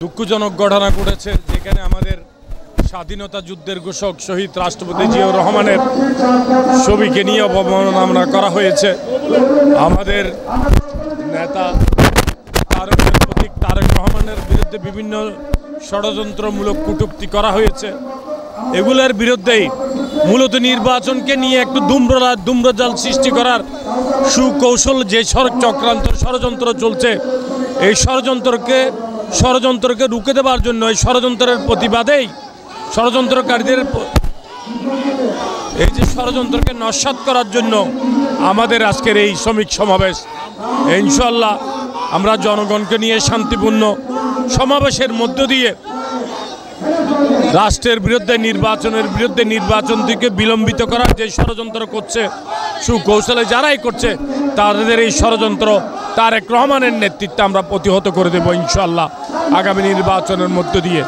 দুঃখজনক ঘটনা ঘটেছে, যেখানে আমাদের স্বাধীনতা যুদ্ধের ঘোষক শহীদ রাষ্ট্রপতি জিয়াউর রহমানের ছবিকে নিয়ে অবমাননা করা হয়েছে। আমাদের নেতা তারেক রহমানের বিরুদ্ধে বিভিন্ন ষড়যন্ত্রমূলক কটূক্তি করা হয়েছে। এগুলোর বিরুদ্ধেই মূলত নির্বাচনকে নিয়ে একটু ধূম্রজাল সৃষ্টি করার সুকৌশল যে চক্রান্ত ষড়যন্ত্র চলছে, এই ষড়যন্ত্রকে রুখে দেওয়ার জন্য, এই ষড়যন্ত্রের প্রতিবাদেই ষড়যন্ত্রকারীদের এই যে ষড়যন্ত্রকে নস্যাৎ করার জন্য আমাদের আজকের এই শ্রমিক সমাবেশ। ইনশাআল্লাহ আমরা জনগণকে নিয়ে শান্তিপূর্ণ সমাবেশের মধ্য দিয়ে রাষ্ট্রের বিরুদ্ধে নির্বাচন থেকে বিলম্বিত করার যে ষড়যন্ত্র করছে, সুকৌশলে যারাই করছে, তাদের এই ষড়যন্ত্র তারেক রহমানের নেতৃত্বে আমরা প্রতিহত করে দেব ইনশাআল্লাহ আগামী নির্বাচনের মধ্য দিয়ে।